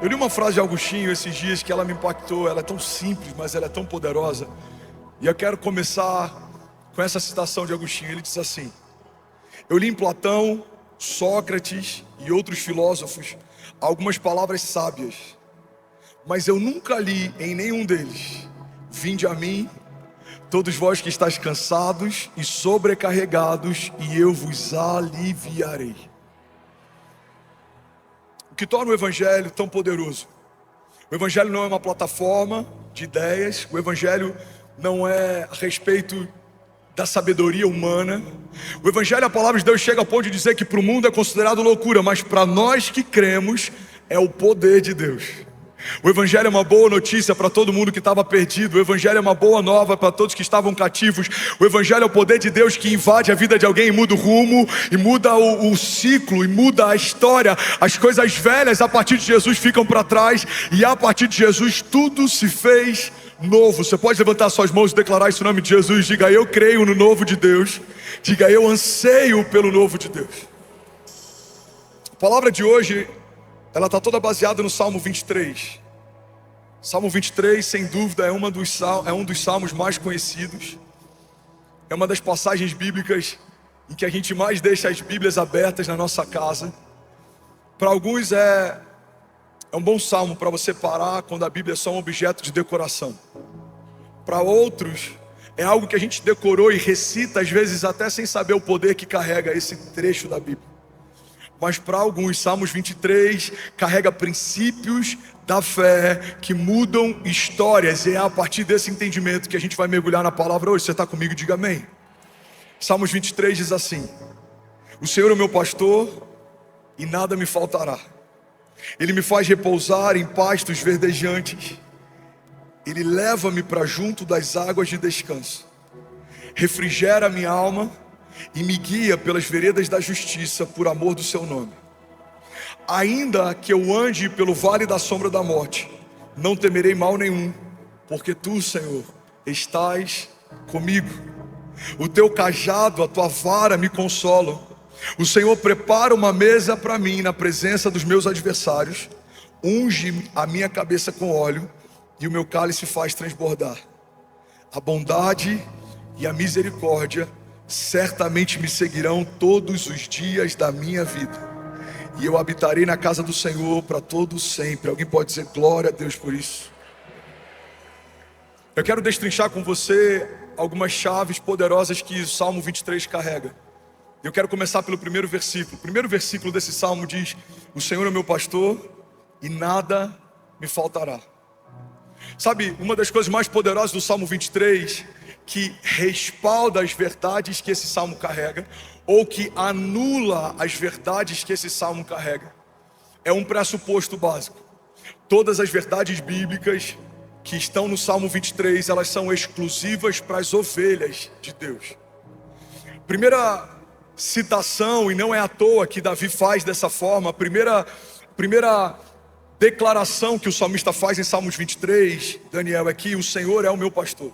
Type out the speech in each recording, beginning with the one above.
Eu li uma frase de Agostinho esses dias que ela me impactou. Ela é tão simples, mas ela é tão poderosa. E eu quero começar com essa citação de Agostinho. Ele diz assim: eu li em Platão, Sócrates e outros filósofos algumas palavras sábias, mas eu nunca li em nenhum deles: vinde a mim, todos vós que estáis cansados e sobrecarregados, e eu vos aliviarei. O que torna o Evangelho tão poderoso? O Evangelho não é uma plataforma de ideias. O Evangelho não é a respeito da sabedoria humana. O Evangelho, a palavra de Deus chega ao ponto de dizer que para o mundo é considerado loucura, mas para nós que cremos é o poder de Deus. O Evangelho é uma boa notícia para todo mundo que estava perdido. O Evangelho é uma boa nova para todos que estavam cativos. O Evangelho é o poder de Deus que invade a vida de alguém e muda o rumo, e muda o ciclo, e muda a história. As coisas velhas a partir de Jesus ficam para trás, e a partir de Jesus tudo se fez novo. Você pode levantar suas mãos e declarar isso em nome de Jesus. Diga: eu creio no novo de Deus. Diga: eu anseio pelo novo de Deus. A palavra de hoje, ela está toda baseada no Salmo 23. Salmo 23, sem dúvida, é um dos salmos mais conhecidos. É uma das passagens bíblicas em que a gente mais deixa as Bíblias abertas na nossa casa. Para alguns é um bom salmo para você parar quando a Bíblia é só um objeto de decoração. Para outros, é algo que a gente decorou e recita, às vezes até sem saber o poder que carrega esse trecho da Bíblia. Mas para alguns, Salmos 23 carrega princípios da fé que mudam histórias. E é a partir desse entendimento que a gente vai mergulhar na palavra hoje. Você está comigo? Diga amém. Salmos 23 diz assim: o Senhor é o meu pastor e nada me faltará. Ele me faz repousar em pastos verdejantes. Ele leva-me para junto das águas de descanso. Refrigera a minha alma e me guia pelas veredas da justiça, por amor do seu nome. Ainda que eu ande pelo vale da sombra da morte, não temerei mal nenhum, porque tu, Senhor, estás comigo. O teu cajado, a tua vara me consolam. O Senhor prepara uma mesa para mim na presença dos meus adversários. Unge a minha cabeça com óleo e o meu cálice faz transbordar. A bondade e a misericórdia certamente me seguirão todos os dias da minha vida, e eu habitarei na casa do Senhor para todo sempre. Alguém pode dizer glória a Deus por isso? Eu quero destrinchar com você algumas chaves poderosas que o Salmo 23 carrega. Eu quero começar pelo primeiro versículo. O primeiro versículo desse salmo diz: o Senhor é meu pastor e nada me faltará. Sabe, uma das coisas mais poderosas do Salmo 23, que respalda as verdades que esse salmo carrega, ou que anula as verdades que esse salmo carrega, é um pressuposto básico. Todas as verdades bíblicas que estão no Salmo 23, elas são exclusivas para as ovelhas de Deus. Primeira citação, e não é à toa que Davi faz dessa forma, a primeira declaração que o salmista faz em Salmos 23, Daniel, é que o Senhor é o meu pastor.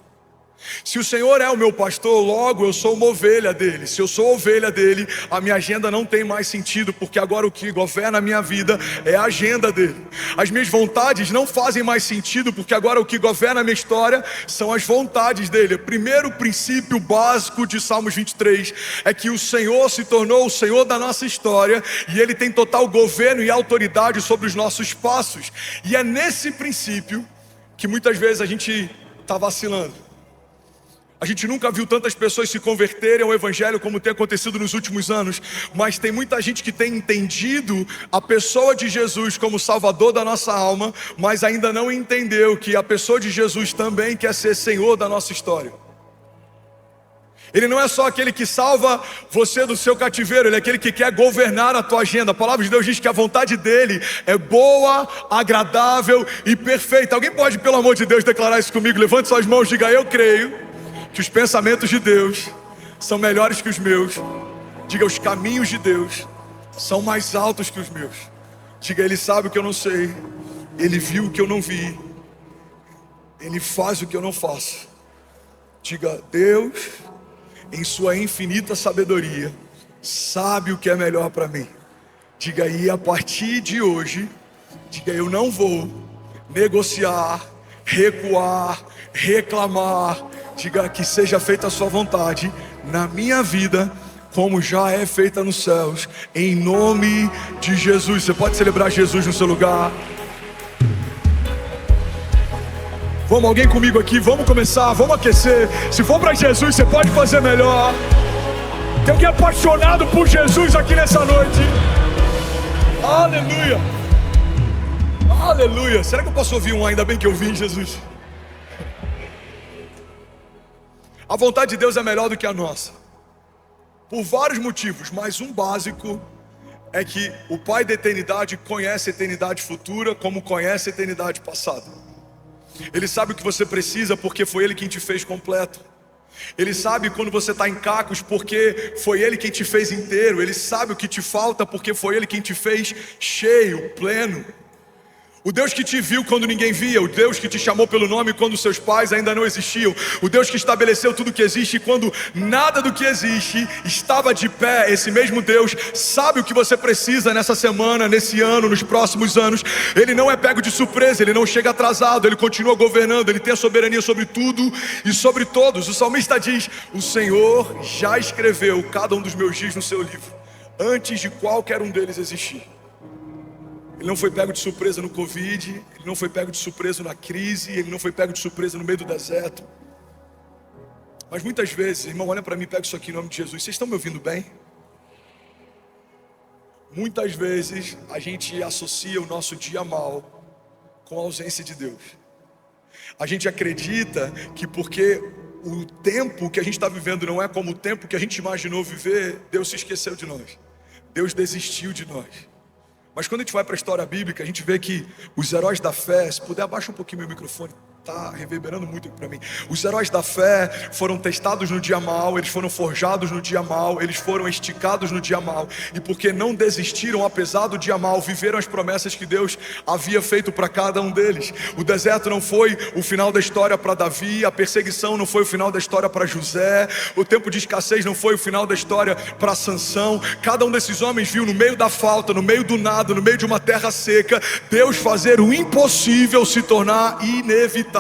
Se o Senhor é o meu pastor, logo eu sou uma ovelha dele. Se eu sou ovelha dele, a minha agenda não tem mais sentido, porque agora o que governa a minha vida é a agenda dele. As minhas vontades não fazem mais sentido, porque agora o que governa a minha história são as vontades dele. O primeiro princípio básico de Salmos 23 é que o Senhor se tornou o Senhor da nossa história, e ele tem total governo e autoridade sobre os nossos passos. E é nesse princípio que muitas vezes a gente está vacilando. A gente nunca viu tantas pessoas se converterem ao Evangelho como tem acontecido nos últimos anos, mas tem muita gente que tem entendido a pessoa de Jesus como Salvador da nossa alma, mas ainda não entendeu que a pessoa de Jesus também quer ser Senhor da nossa história. Ele não é só aquele que salva você do seu cativeiro, ele é aquele que quer governar a tua agenda. A palavra de Deus diz que a vontade dele é boa, agradável e perfeita. Alguém pode, pelo amor de Deus, declarar isso comigo? Levante suas mãos e diga: eu creio que os pensamentos de Deus são melhores que os meus. Diga: os caminhos de Deus são mais altos que os meus. Diga: ele sabe o que eu não sei, ele viu o que eu não vi, ele faz o que eu não faço. Diga: Deus, em sua infinita sabedoria, sabe o que é melhor para mim. Diga: e a partir de hoje Diga: eu não vou negociar, recuar, reclamar. Diga: que seja feita a sua vontade na minha vida, como já é feita nos céus, em nome de Jesus. Você pode celebrar Jesus no seu lugar. Vamos, alguém comigo aqui, vamos começar, vamos aquecer. Se for para Jesus, você pode fazer melhor. Tem alguém apaixonado por Jesus aqui nessa noite? Aleluia, aleluia. Será que eu posso ouvir um ainda bem que eu vim, Jesus? A vontade de Deus é melhor do que a nossa, por vários motivos, mas um básico é que o Pai da eternidade conhece a eternidade futura como conhece a eternidade passada. Ele sabe o que você precisa porque foi Ele quem te fez completo. Ele sabe quando você está em cacos porque foi Ele quem te fez inteiro. Ele sabe o que te falta porque foi Ele quem te fez cheio, pleno. O Deus que te viu quando ninguém via, o Deus que te chamou pelo nome quando seus pais ainda não existiam, o Deus que estabeleceu tudo que existe quando nada do que existe estava de pé. Esse mesmo Deus sabe o que você precisa nessa semana, nesse ano, nos próximos anos. Ele não é pego de surpresa, Ele não chega atrasado, Ele continua governando, Ele tem a soberania sobre tudo e sobre todos. O salmista diz: o Senhor já escreveu cada um dos meus dias no seu livro, antes de qualquer um deles existir. Ele não foi pego de surpresa no Covid, Ele não foi pego de surpresa na crise, Ele não foi pego de surpresa no meio do deserto. Mas muitas vezes, irmão, olha para mim, pega isso aqui em nome de Jesus. Vocês estão me ouvindo bem? Muitas vezes a gente associa o nosso dia mal com a ausência de Deus. A gente acredita que porque o tempo que a gente está vivendo não é como o tempo que a gente imaginou viver, Deus se esqueceu de nós, Deus desistiu de nós. Mas quando a gente vai para a história bíblica, a gente vê que os heróis da fé, se puder abaixa um pouquinho meu microfone, está reverberando muito aqui para mim. Os heróis da fé foram testados no dia mal, eles foram forjados no dia mal, eles foram esticados no dia mal, e porque não desistiram apesar do dia mal, viveram as promessas que Deus havia feito para cada um deles. O deserto não foi o final da história para Davi, a perseguição não foi o final da história para José, o tempo de escassez não foi o final da história para Sansão. Cada um desses homens viu no meio da falta, no meio do nada, no meio de uma terra seca, Deus fazer o impossível se tornar inevitável.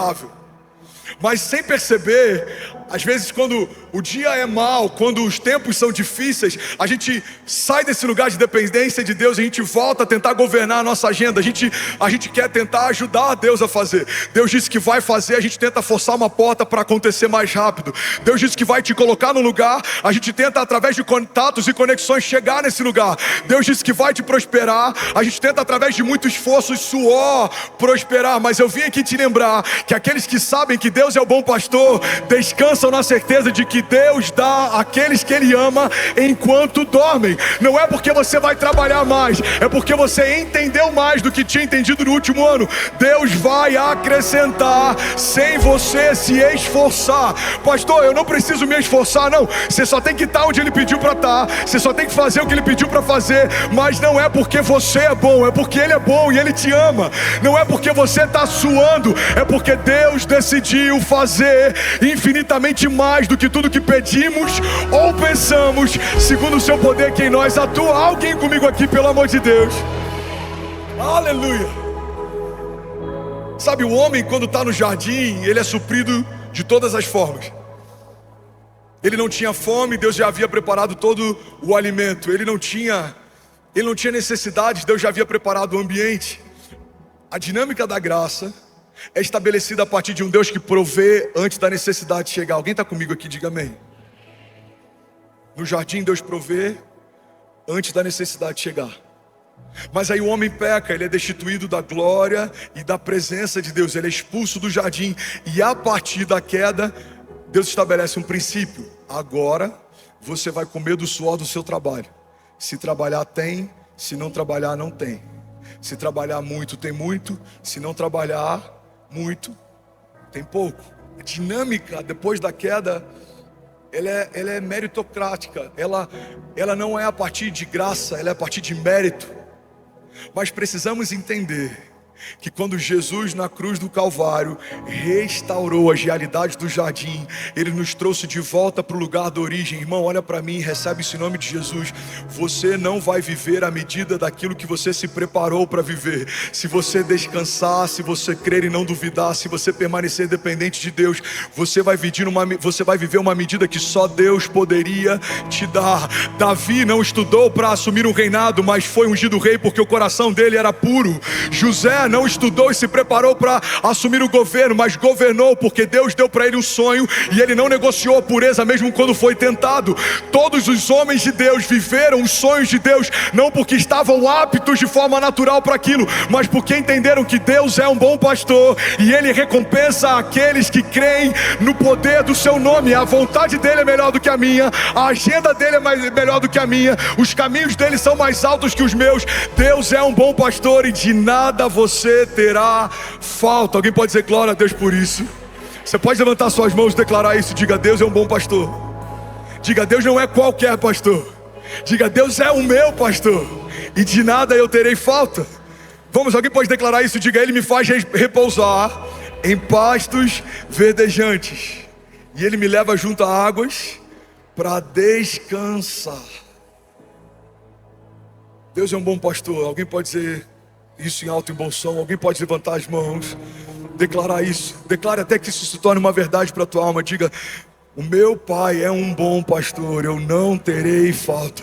Mas sem perceber, às vezes quando o dia é mau, quando os tempos são difíceis, a gente sai desse lugar de dependência de Deus e a gente volta a tentar governar a nossa agenda. A gente quer tentar ajudar a Deus a fazer. Deus disse que vai fazer, a gente tenta forçar uma porta para acontecer mais rápido. Deus disse que vai te colocar no lugar, a gente tenta através de contatos e conexões chegar nesse lugar. Deus disse que vai te prosperar, a gente tenta através de muito esforço e suor prosperar. Mas eu vim aqui te lembrar que aqueles que sabem que Deus é o bom pastor, descansam na certeza de que Deus dá àqueles que Ele ama enquanto dormem. Não é porque você vai trabalhar mais, é porque você entendeu mais do que tinha entendido no último ano. Deus vai acrescentar sem você se esforçar. Pastor, eu não preciso me esforçar, não. Você só tem que estar onde Ele pediu para estar, você só tem que fazer o que Ele pediu para fazer. Mas não é porque você é bom, é porque Ele é bom e Ele te ama. Não é porque você está suando, é porque Deus decidiu fazer infinitamente mais do que tudo que pedimos ou pensamos, segundo o seu poder que em nós atua. Alguém comigo aqui, pelo amor de Deus. Aleluia. Sabe, o homem quando está no jardim, ele é suprido de todas as formas. Ele não tinha fome, Deus já havia preparado todo o alimento. Ele não tinha necessidades, Deus já havia preparado o ambiente. A dinâmica da graça é estabelecida a partir de um Deus que provê antes da necessidade chegar. Alguém está comigo aqui? Diga amém. No jardim Deus provê antes da necessidade chegar. Mas aí o homem peca, ele é destituído da glória e da presença de Deus. Ele é expulso do jardim. E a partir da queda, Deus estabelece um princípio. Agora você vai comer do suor do seu trabalho. Se trabalhar tem, se não trabalhar não tem. Se trabalhar muito tem muito, se não trabalhar muito, tem pouco. A dinâmica depois da queda, ela é meritocrática. Ela não é a partir de graça, ela é a partir de mérito. Mas precisamos entender que quando Jesus na cruz do Calvário restaurou as realidades do jardim, Ele nos trouxe de volta para o lugar da origem. Irmão, olha para mim, recebe esse nome de Jesus. Você não vai viver à medida daquilo que você se preparou para viver. Se você descansar, se você crer e não duvidar, se você permanecer dependente de Deus, você vai viver uma medida que só Deus poderia te dar. Davi não estudou para assumir um reinado, mas foi ungido rei porque o coração dele era puro. José não estudou e se preparou para assumir o governo, mas governou porque Deus deu para ele um sonho e ele não negociou a pureza mesmo quando foi tentado. Todos os homens de Deus viveram os sonhos de Deus, não porque estavam aptos de forma natural para aquilo, mas porque entenderam que Deus é um bom pastor e Ele recompensa aqueles que creem no poder do seu nome. A vontade dele é melhor do que a minha, a agenda dele é melhor do que a minha, os caminhos dele são mais altos que os meus. Deus é um bom pastor e de nada você terá falta. Alguém pode dizer glória a Deus por isso? Você pode levantar suas mãos e declarar isso. Diga: Deus é um bom pastor. Diga: Deus não é qualquer pastor. Diga: Deus é o meu pastor e de nada eu terei falta. Vamos, alguém pode declarar isso? Diga: Ele me faz repousar em pastos verdejantes e Ele me leva junto a águas para descansar. Deus é um bom pastor. Alguém pode dizer isso em alto e bom som? Alguém pode levantar as mãos, declarar isso? Declare até que isso se torne uma verdade para a tua alma. Diga: o meu Pai é um bom pastor, eu não terei falta.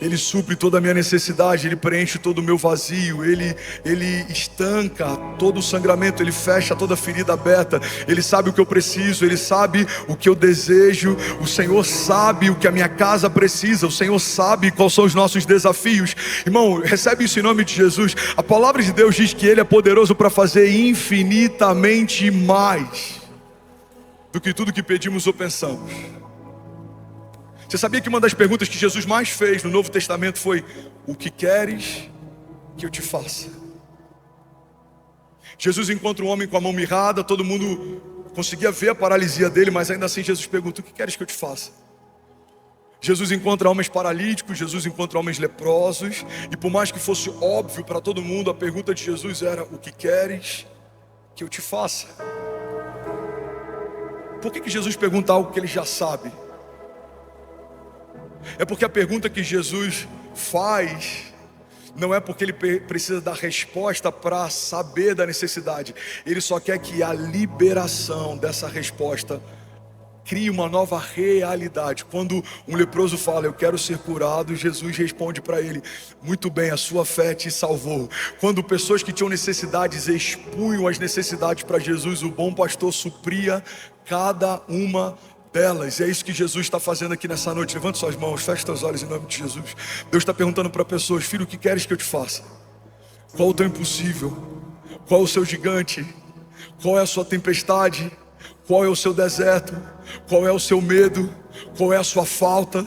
Ele supre toda a minha necessidade, Ele preenche todo o meu vazio, Ele estanca todo o sangramento, Ele fecha toda a ferida aberta. Ele sabe o que eu preciso, Ele sabe o que eu desejo. O Senhor sabe o que a minha casa precisa, o Senhor sabe quais são os nossos desafios. Irmão, recebe isso em nome de Jesus. A palavra de Deus diz que Ele é poderoso para fazer infinitamente mais do que tudo que pedimos ou pensamos. Você sabia que uma das perguntas que Jesus mais fez no Novo Testamento foi: o que queres que eu te faça? Jesus encontra um homem com a mão mirrada, todo mundo conseguia ver a paralisia dele, mas ainda assim Jesus pergunta: o que queres que eu te faça? Jesus encontra homens paralíticos, Jesus encontra homens leprosos, e por mais que fosse óbvio para todo mundo, a pergunta de Jesus era: o que queres que eu te faça? Por que Jesus pergunta algo que ele já sabe? É porque a pergunta que Jesus faz não é porque ele precisa dar resposta para saber da necessidade. Ele só quer que a liberação dessa resposta crie uma nova realidade. Quando um leproso fala: eu quero ser curado, Jesus responde para ele: muito bem, a sua fé te salvou. Quando pessoas que tinham necessidades expunham as necessidades para Jesus, o bom pastor supria cada uma delas. E é isso que Jesus está fazendo aqui nessa noite. Levante suas mãos, feche seus olhos em nome de Jesus. Deus está perguntando para pessoas: filho, o que queres que eu te faça? Qual o teu impossível? Qual o seu gigante? Qual é a sua tempestade? Qual é o seu deserto? Qual é o seu medo? Qual é a sua falta?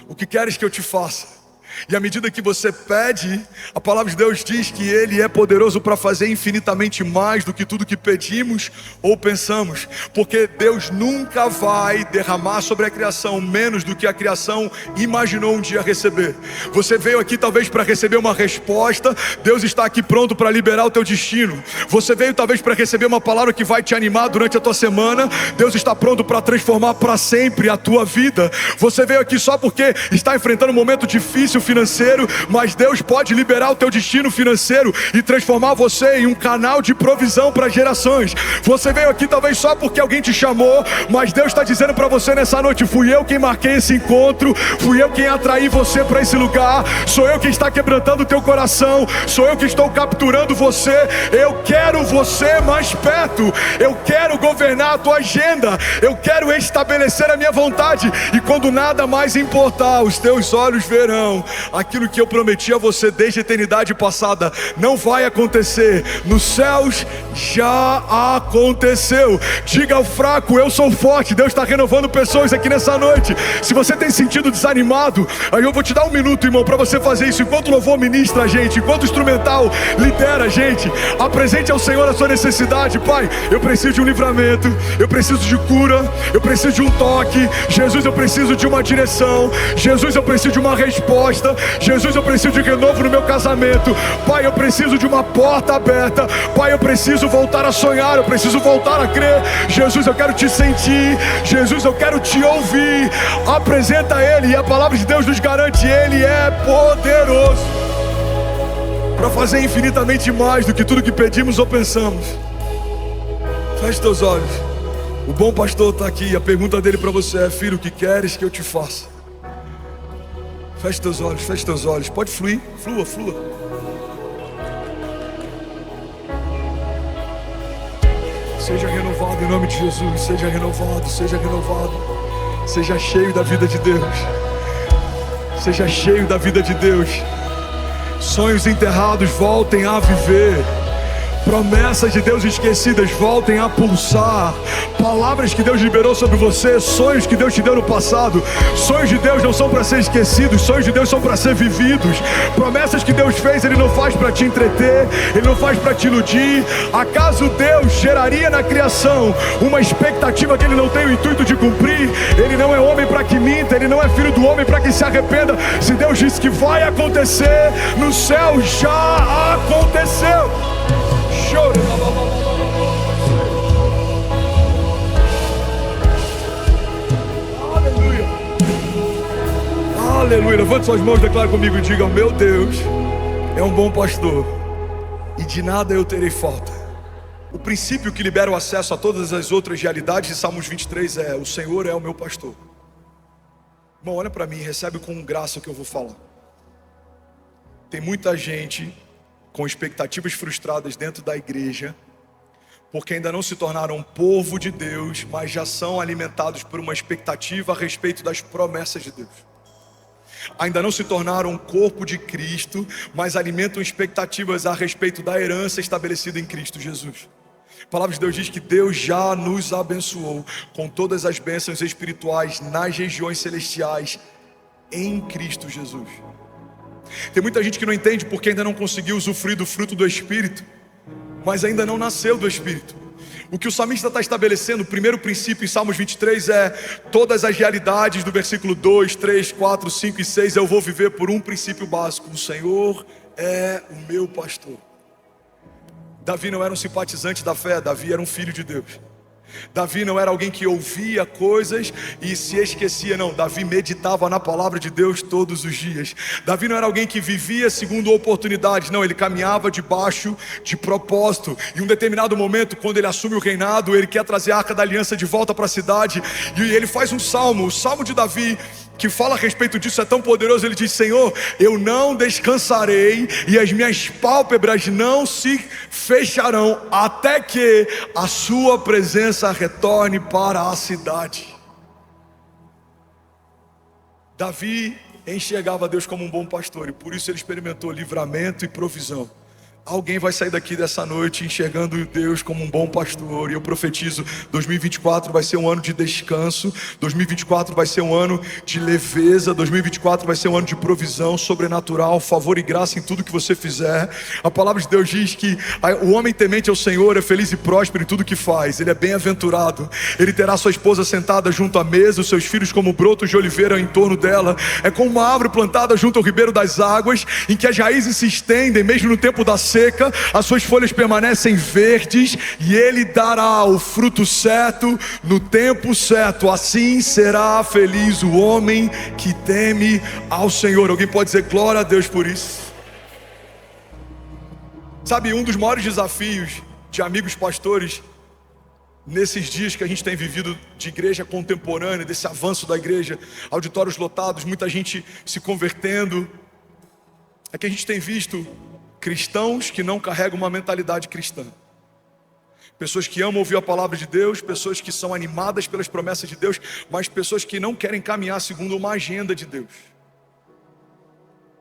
O que queres que eu te faça? E à medida que você pede, a palavra de Deus diz que Ele é poderoso para fazer infinitamente mais do que tudo que pedimos ou pensamos. Porque Deus nunca vai derramar sobre a criação menos do que a criação imaginou um dia receber. Você veio aqui talvez para receber uma resposta, Deus está aqui pronto para liberar o teu destino. Você veio talvez para receber uma palavra que vai te animar durante a tua semana, Deus está pronto para transformar para sempre a tua vida. Você veio aqui só porque está enfrentando um momento difícil financeiro, mas Deus pode liberar o teu destino financeiro e transformar você em um canal de provisão para gerações. Você veio aqui talvez só porque alguém te chamou, mas Deus está dizendo para você nessa noite: fui eu quem marquei esse encontro, fui eu quem atraí você para esse lugar, sou eu quem está quebrantando o teu coração, sou eu que estou capturando você. Eu quero você mais perto, eu quero governar a tua agenda, eu quero estabelecer a minha vontade, e quando nada mais importar, os teus olhos verão aquilo que eu prometi a você desde a eternidade passada. Não vai acontecer, nos céus já aconteceu. Diga ao fraco: eu sou forte. Deus está renovando pessoas aqui nessa noite. Se você tem sentido desanimado, aí eu vou te dar um minuto, irmão, para você fazer isso. Enquanto o louvor ministra a gente, enquanto o instrumental lidera a gente, apresente ao Senhor a sua necessidade. Pai, eu preciso de um livramento, eu preciso de cura, eu preciso de um toque. Jesus, eu preciso de uma direção. Jesus, eu preciso de uma resposta. aberta. Jesus, eu preciso de renovo no meu casamento. Pai, eu preciso de uma porta aberta. Pai, eu preciso voltar a sonhar, eu preciso voltar a crer. Jesus, eu quero te sentir. Jesus, eu quero te ouvir. Apresenta Ele, e a palavra de Deus nos garante: Ele é poderoso para fazer infinitamente mais do que tudo que pedimos ou pensamos. Feche teus olhos. O bom pastor está aqui. A pergunta dele para você é: filho, o que queres que eu te faça? Feche teus olhos, feche teus olhos. Pode fluir, flua, flua. Seja renovado em nome de Jesus. Seja renovado, seja renovado. Seja cheio da vida de Deus. Seja cheio da vida de Deus. Sonhos enterrados voltem a viver. Promessas de Deus esquecidas voltem a pulsar. Palavras que Deus liberou sobre você, sonhos que Deus te deu no passado. Sonhos de Deus não são para ser esquecidos, sonhos de Deus são para ser vividos. Promessas que Deus fez, Ele não faz para te entreter, Ele não faz para te iludir. Acaso Deus geraria na criação uma expectativa que Ele não tem o intuito de cumprir? Ele não é homem para que minta, Ele não é filho do homem para que se arrependa. Se Deus disse que vai acontecer, no céu já aconteceu. Aleluia. Aleluia. Levante suas mãos, declare comigo e diga: meu Deus é um bom pastor e de nada eu terei falta. O princípio que libera o acesso a todas as outras realidades de Salmos 23 é: o Senhor é o meu pastor. Irmão, olha para mim e recebe com graça o que eu vou falar. Tem muita gente com expectativas frustradas dentro da igreja, porque ainda não se tornaram povo de Deus, mas já são alimentados por uma expectativa a respeito das promessas de Deus. Ainda não se tornaram corpo de Cristo, mas alimentam expectativas a respeito da herança estabelecida em Cristo Jesus. A palavra de Deus diz que Deus já nos abençoou com todas as bênçãos espirituais nas regiões celestiais em Cristo Jesus. Tem muita gente que não entende porque ainda não conseguiu usufruir do fruto do Espírito, mas ainda não nasceu do Espírito. O que o salmista está estabelecendo, o primeiro princípio em Salmos 23 é: todas as realidades do versículo 2, 3, 4, 5 e 6 eu vou viver por um princípio básico: o Senhor é o meu pastor. Davi não era um simpatizante da fé, Davi era um filho de Deus. Davi não era alguém que ouvia coisas e se esquecia, não. Davi meditava na palavra de Deus todos os dias. Davi não era alguém que vivia segundo oportunidades, não. Ele caminhava debaixo de propósito. Em um determinado momento, quando ele assume o reinado, ele quer trazer a Arca da Aliança de volta para a cidade, e ele faz um salmo, o salmo de Davi, que fala a respeito disso, é tão poderoso. Ele diz: Senhor, eu não descansarei e as minhas pálpebras não se fecharão até que a sua presença retorne para a cidade. Davi enxergava Deus como um bom pastor, e por isso ele experimentou livramento e provisão. Alguém vai sair daqui dessa noite enxergando Deus como um bom pastor, e eu profetizo: 2024 vai ser um ano de descanso, 2024 vai ser um ano de leveza, 2024 vai ser um ano de provisão sobrenatural, favor e graça em tudo que você fizer. A palavra de Deus diz que o homem temente ao Senhor é feliz e próspero em tudo que faz. Ele é bem-aventurado, ele terá sua esposa sentada junto à mesa, os seus filhos como brotos de oliveira em torno dela. É como uma árvore plantada junto ao ribeiro das águas, em que as raízes se estendem mesmo no tempo da seca, as suas folhas permanecem verdes, e ele dará o fruto certo no tempo certo. Assim será feliz o homem que teme ao Senhor. Alguém pode dizer glória a Deus por isso? Sabe, um dos maiores desafios de amigos pastores nesses dias que a gente tem vivido de igreja contemporânea, desse avanço da igreja, auditórios lotados, muita gente se convertendo, é que a gente tem visto cristãos que não carregam uma mentalidade cristã. Pessoas que amam ouvir a palavra de Deus, pessoas que são animadas pelas promessas de Deus, mas pessoas que não querem caminhar segundo uma agenda de Deus.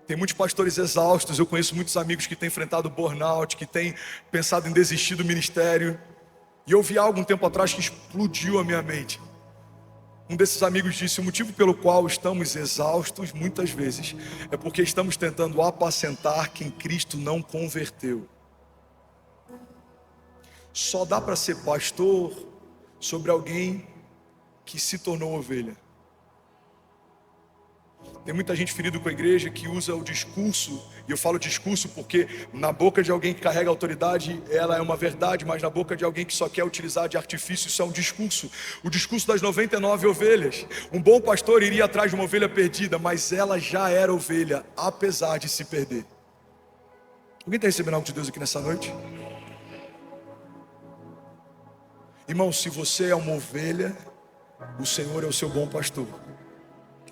Tem muitos pastores exaustos, eu conheço muitos amigos que têm enfrentado burnout, que têm pensado em desistir do ministério. E eu vi algo um tempo atrás que explodiu a minha mente. Um desses amigos disse: o motivo pelo qual estamos exaustos muitas vezes é porque estamos tentando apacentar quem Cristo não converteu. Só dá para ser pastor sobre alguém que se tornou ovelha. Tem muita gente ferida com a igreja que usa o discurso, e eu falo discurso porque na boca de alguém que carrega autoridade, ela é uma verdade, mas na boca de alguém que só quer utilizar de artifício, isso é um discurso. O discurso das 99 ovelhas. Um bom pastor iria atrás de uma ovelha perdida, mas ela já era ovelha, apesar de se perder. Alguém está recebendo algo de Deus aqui nessa noite? Irmão, se você é uma ovelha, o Senhor é o seu bom pastor.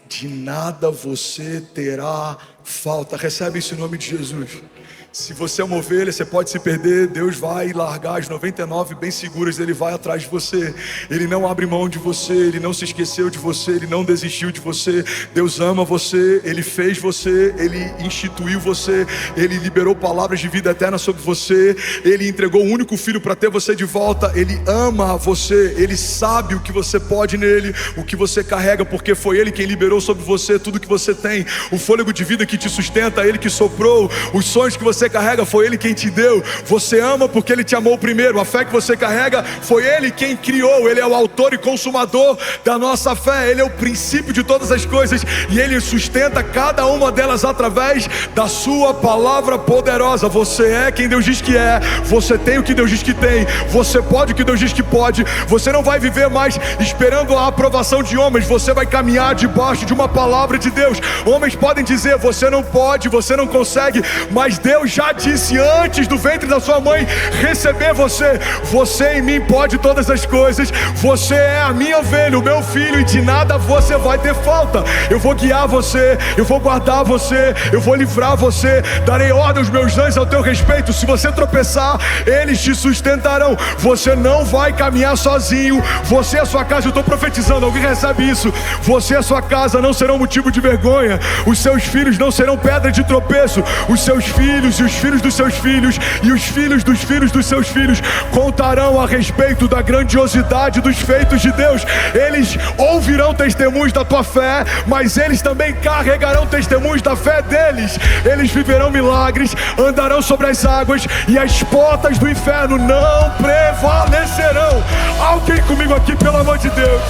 De nada você terá falta. Recebe isso em nome de Jesus. Se você é uma ovelha, você pode se perder, Deus vai largar as 99 bem seguras, Ele vai atrás de você. Ele não abre mão de você, Ele não se esqueceu de você, Ele não desistiu de você. Deus ama você, Ele fez você, Ele instituiu você, Ele liberou palavras de vida eterna sobre você, Ele entregou o único filho para ter você de volta. Ele ama você, Ele sabe o que você pode nele, o que você carrega, porque foi Ele quem liberou sobre você tudo que você tem. O fôlego de vida que te sustenta, Ele que soprou. Os sonhos que você carrega, foi Ele quem te deu. Você ama porque Ele te amou primeiro. A fé que você carrega, foi Ele quem criou. Ele é o autor e consumador da nossa fé. Ele é o princípio de todas as coisas, e Ele sustenta cada uma delas através da sua palavra poderosa. Você é quem Deus diz que é. Você tem o que Deus diz que tem. Você pode o que Deus diz que pode. Você não vai viver mais esperando a aprovação de homens. Você vai caminhar debaixo de uma palavra de Deus. Homens podem dizer, você não pode, você não consegue, mas Deus já disse antes do ventre da sua mãe receber você. Você em mim pode todas as coisas. Você é a minha ovelha, o meu filho, e de nada você vai ter falta. Eu vou guiar você, eu vou guardar você, eu vou livrar você. Darei ordem aos meus anjos ao teu respeito. Se você tropeçar, eles te sustentarão. Você não vai caminhar sozinho. Você e a sua casa, eu estou profetizando, alguém recebe isso? Você e a sua casa não serão motivo de vergonha. Os seus filhos não serão pedra de tropeço. Os seus filhos e os filhos dos seus filhos e os filhos dos seus filhos contarão a respeito da grandiosidade dos feitos de Deus. Eles ouvirão testemunhos da tua fé, mas eles também carregarão testemunhos da fé deles. Eles viverão milagres, andarão sobre as águas, e as portas do inferno não prevalecerão. Alguém comigo aqui, pelo amor de Deus.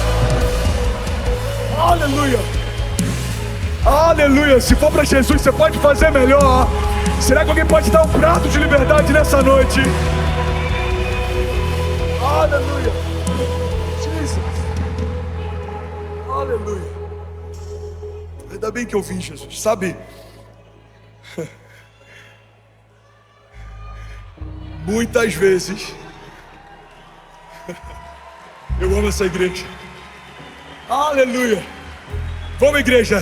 Aleluia. Aleluia. Se for para Jesus, você pode fazer melhor. Será que alguém pode dar um prato de liberdade nessa noite? Aleluia. Jesus. Aleluia. Ainda bem que eu vim, Jesus. Sabe, muitas vezes eu amo essa igreja. Aleluia. Vamos, igreja.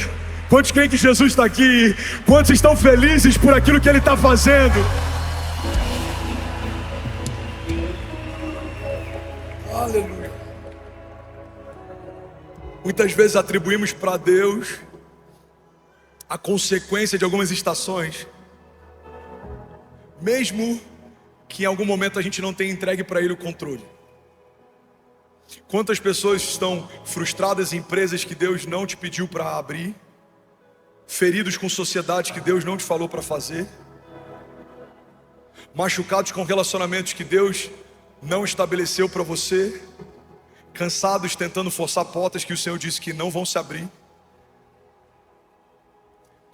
Quantos creem que Jesus está aqui? Quantos estão felizes por aquilo que Ele está fazendo? Aleluia. Muitas vezes atribuímos para Deus a consequência de algumas estações, mesmo que em algum momento a gente não tenha entregue para Ele o controle. Quantas pessoas estão frustradas em empresas que Deus não te pediu para abrir, feridos com sociedade que Deus não te falou para fazer, machucados com relacionamentos que Deus não estabeleceu para você, cansados tentando forçar portas que o Senhor disse que não vão se abrir.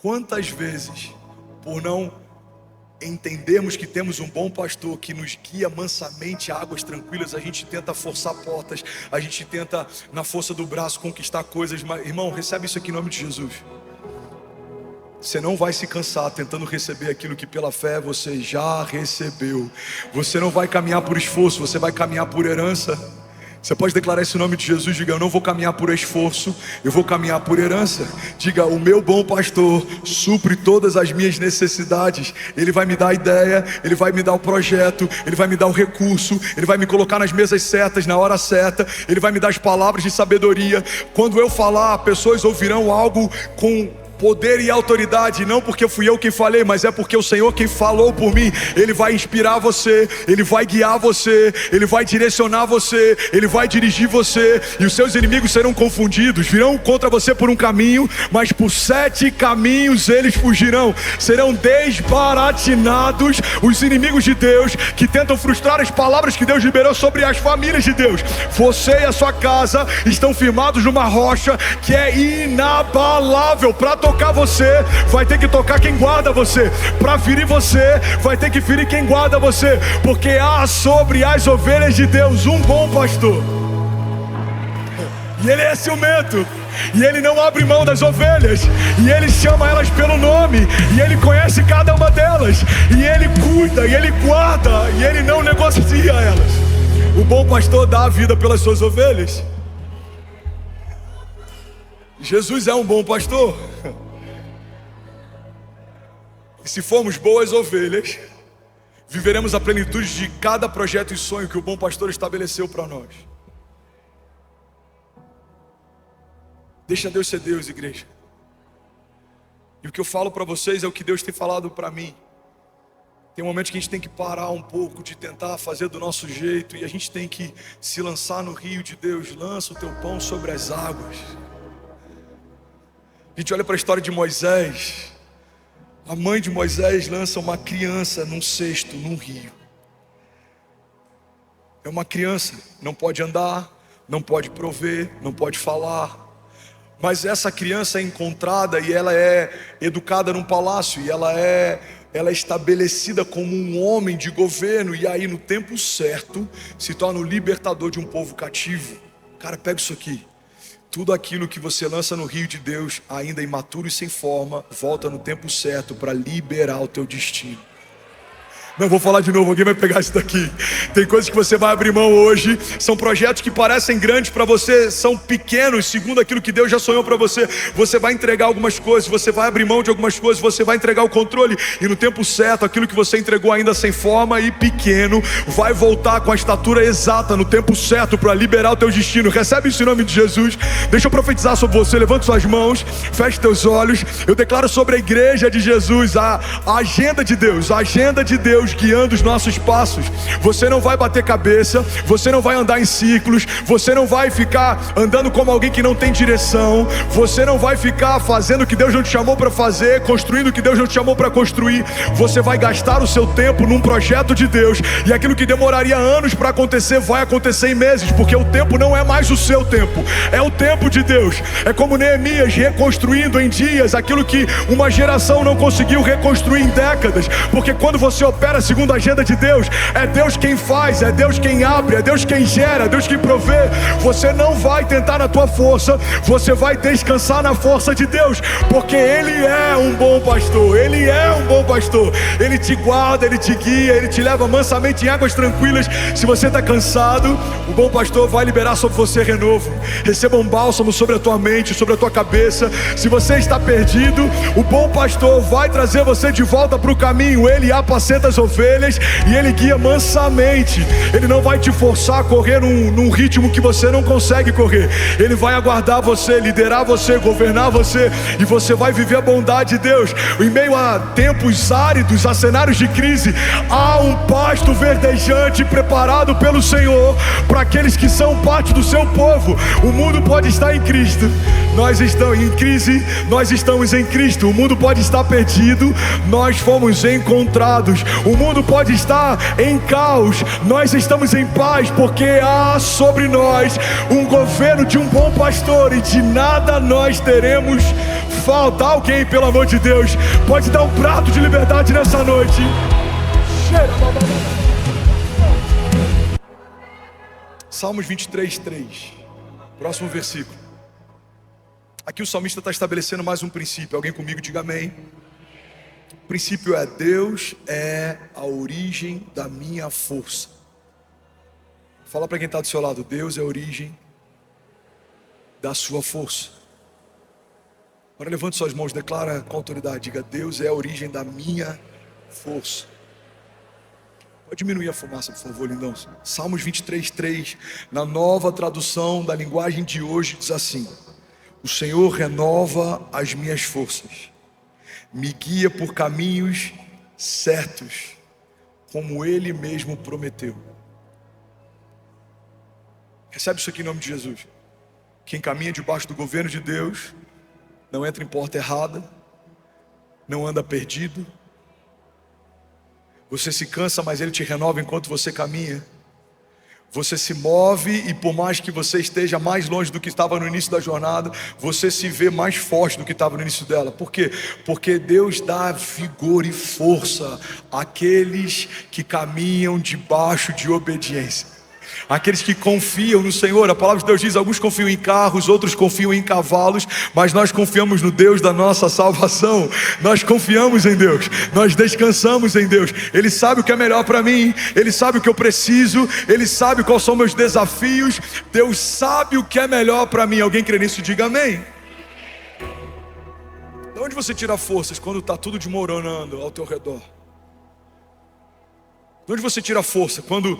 Quantas vezes, por não entendermos que temos um bom pastor que nos guia mansamente a águas tranquilas, a gente tenta forçar portas, a gente tenta na força do braço conquistar coisas, mas, irmão, recebe isso aqui em nome de Jesus. Você não vai se cansar tentando receber aquilo que pela fé você já recebeu. Você não vai caminhar por esforço, você vai caminhar por herança. Você pode declarar esse nome de Jesus. Diga, eu não vou caminhar por esforço, eu vou caminhar por herança. Diga, o meu bom pastor supre todas as minhas necessidades. Ele vai me dar a ideia, Ele vai me dar o projeto, Ele vai me dar o recurso, Ele vai me colocar nas mesas certas, na hora certa, Ele vai me dar as palavras de sabedoria. Quando eu falar, pessoas ouvirão algo com poder e autoridade, não porque fui eu quem falei, mas é porque o Senhor quem falou por mim. Ele vai inspirar você, Ele vai guiar você, Ele vai direcionar você, Ele vai dirigir você, e os seus inimigos serão confundidos, virão contra você por um caminho, mas por 7 caminhos eles fugirão. Serão desbaratinados os inimigos de Deus que tentam frustrar as palavras que Deus liberou sobre as famílias de Deus. Você e a sua casa estão firmados numa rocha que é inabalável para tocar você, vai ter que tocar quem guarda você. Para ferir você, vai ter que ferir quem guarda você. Porque há sobre as ovelhas de Deus um bom pastor. E ele é ciumento, e ele não abre mão das ovelhas, e ele chama elas pelo nome, e ele conhece cada uma delas, e ele cuida, e ele guarda, e ele não negocia elas. O bom pastor dá a vida pelas suas ovelhas. Jesus é um bom pastor. E se formos boas ovelhas, viveremos a plenitude de cada projeto e sonho que o bom pastor estabeleceu para nós. Deixa Deus ser Deus, igreja. E o que eu falo para vocês é o que Deus tem falado para mim. Tem momentos que a gente tem que parar um pouco de tentar fazer do nosso jeito, e a gente tem que se lançar no rio de Deus. Lança o teu pão sobre as águas. A gente olha para a história de Moisés. A mãe de Moisés lança uma criança num cesto, num rio. É uma criança, não pode andar, não pode prover, não pode falar. Mas essa criança é encontrada e ela é educada num palácio, e ela é estabelecida como um homem de governo, e aí no tempo certo se torna o libertador de um povo cativo. Cara, pega isso aqui. Tudo aquilo que você lança no rio de Deus, ainda imaturo e sem forma, volta no tempo certo para liberar o teu destino. Não, vou falar de novo, alguém vai pegar isso daqui. Tem coisas que você vai abrir mão hoje. São projetos que parecem grandes para você, são pequenos segundo aquilo que Deus já sonhou para você. Você vai entregar algumas coisas, você vai abrir mão de algumas coisas, você vai entregar o controle, e no tempo certo, aquilo que você entregou ainda sem forma e pequeno, vai voltar com a estatura exata no tempo certo para liberar o teu destino. Recebe isso em nome de Jesus. Deixa eu profetizar sobre você. Levante suas mãos, feche teus olhos. Eu declaro sobre a igreja de Jesus a agenda de Deus, a agenda de Deus guiando os nossos passos. Você não vai bater cabeça, você não vai andar em ciclos, você não vai ficar andando como alguém que não tem direção, você não vai ficar fazendo o que Deus não te chamou para fazer, construindo o que Deus não te chamou para construir. Você vai gastar o seu tempo num projeto de Deus, e aquilo que demoraria anos para acontecer vai acontecer em meses, porque o tempo não é mais o seu tempo, é o tempo de Deus. É como Neemias reconstruindo em dias aquilo que uma geração não conseguiu reconstruir em décadas, porque quando você opera segundo a agenda de Deus, é Deus quem faz, é Deus quem abre, é Deus quem gera, é Deus quem provê. Você não vai tentar na tua força, você vai descansar na força de Deus, porque Ele é um bom pastor, Ele é um bom pastor. Ele te guarda, Ele te guia, Ele te leva mansamente em águas tranquilas. Se você está cansado, o bom pastor vai liberar sobre você renovo. Receba um bálsamo sobre a tua mente, sobre a tua cabeça. Se você está perdido, o bom pastor vai trazer você de volta para o caminho. Ele apacenta as ovelhas e Ele guia mansamente. Ele não vai te forçar a correr num ritmo que você não consegue correr. Ele vai aguardar você, liderar você, governar você, e você vai viver a bondade de Deus. Em meio a tempos áridos, a cenários de crise, há um pasto verdejante preparado pelo Senhor para aqueles que são parte do seu povo. O mundo pode estar em Cristo, nós estamos em crise, nós estamos em Cristo. O mundo pode estar perdido, nós fomos encontrados. O mundo pode estar em caos, nós estamos em paz, porque há sobre nós um governo de um bom pastor, e de nada nós teremos falta. Alguém, pelo amor de Deus, pode dar um prato de liberdade nessa noite? Salmos 23:3, próximo versículo. Aqui o salmista está estabelecendo mais um princípio. Alguém comigo, diga amém. O princípio é: Deus é a origem da minha força. Fala para quem está do seu lado: Deus é a origem da sua força. Agora levante suas mãos, declara com autoridade, diga: Deus é a origem da minha força. Pode diminuir a fumaça, por favor, lindão. Salmos 23:3, na nova tradução da linguagem de hoje, diz assim: o Senhor renova as minhas forças, me guia por caminhos certos, como Ele mesmo prometeu. Recebe isso aqui em nome de Jesus. Quem caminha debaixo do governo de Deus não entra em porta errada, não anda perdido. Você se cansa, mas Ele te renova enquanto você caminha. Você se move e por mais que você esteja mais longe do que estava no início da jornada, você se vê mais forte do que estava no início dela. Por quê? Porque Deus dá vigor e força àqueles que caminham debaixo de obediência. Aqueles que confiam no Senhor. A palavra de Deus diz: alguns confiam em carros, outros confiam em cavalos, mas nós confiamos no Deus da nossa salvação. Nós confiamos em Deus, nós descansamos em Deus. Ele sabe o que é melhor para mim, Ele sabe o que eu preciso, Ele sabe quais são meus desafios. Deus sabe o que é melhor para mim. Alguém crê nisso? Diga amém. De onde você tira forças quando está tudo desmoronando ao teu redor? De onde você tira força quando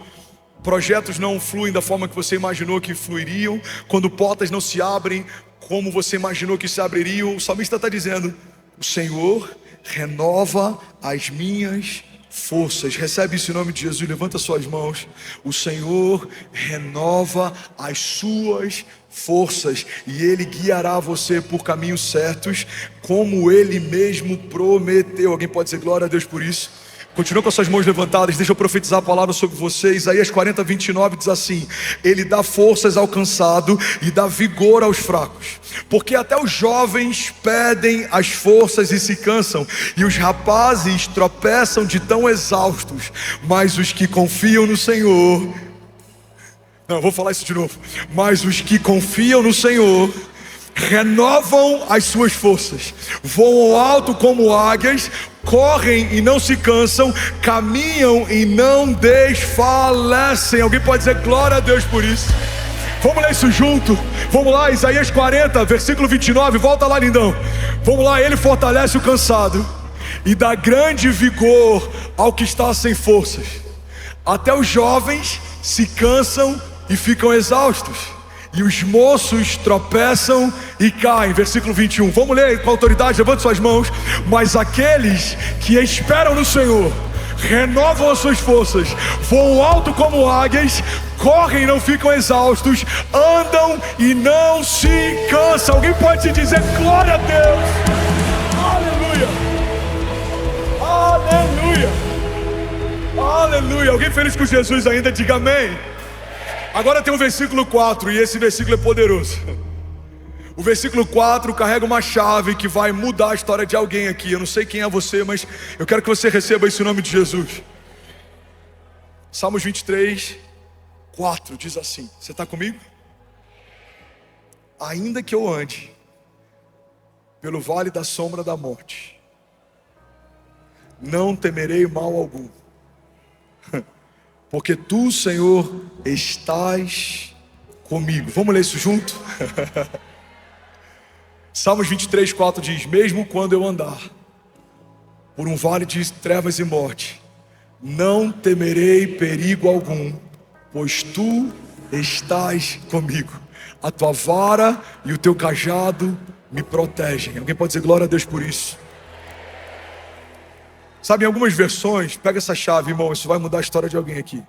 projetos não fluem da forma que você imaginou que fluiriam, quando portas não se abrem como você imaginou que se abririam? O salmista está dizendo: o Senhor renova as minhas forças. Recebe isso em nome de Jesus, levanta suas mãos. O Senhor renova as suas forças e Ele guiará você por caminhos certos, como Ele mesmo prometeu. Alguém pode dizer glória a Deus por isso? Continua com as suas mãos levantadas, deixa eu profetizar a palavra sobre você. Isaías 40, 29 diz assim: Ele dá forças ao cansado e dá vigor aos fracos. Porque até os jovens perdem as forças e se cansam, e os rapazes tropeçam de tão exaustos. Mas os que confiam no Senhor... Não, vou falar isso de novo. Mas os que confiam no Senhor renovam as suas forças, voam alto como águias, correm e não se cansam, caminham e não desfalecem. Alguém pode dizer glória a Deus por isso? Vamos ler isso junto? Vamos lá, Isaías 40, versículo 29, volta lá, lindão. Vamos lá: Ele fortalece o cansado e dá grande vigor ao que está sem forças. Até os jovens se cansam e ficam exaustos, e os moços tropeçam e caem. Versículo 21, vamos ler com autoridade, levante suas mãos. Mas aqueles que esperam no Senhor renovam as suas forças, voam alto como águias, correm e não ficam exaustos, andam e não se cansam. Alguém pode dizer glória a Deus? Aleluia, aleluia, aleluia. Alguém feliz com Jesus ainda? Diga amém. Agora tem o versículo 4, e esse versículo é poderoso. O versículo 4 carrega uma chave que vai mudar a história de alguém aqui. Eu não sei quem é você, mas eu quero que você receba isso em nome de Jesus. Salmos 23, 4 diz assim: você está comigo? Ainda que eu ande pelo vale da sombra da morte, não temerei mal algum, porque tu, Senhor, estás comigo. Vamos ler isso junto? Salmos 23, 4 diz: mesmo quando eu andar por um vale de trevas e morte, não temerei perigo algum, pois tu estás comigo. A tua vara e o teu cajado me protegem. Alguém pode dizer glória a Deus por isso? Sabe, em algumas versões, pega essa chave, irmão, isso vai mudar a história de alguém aqui.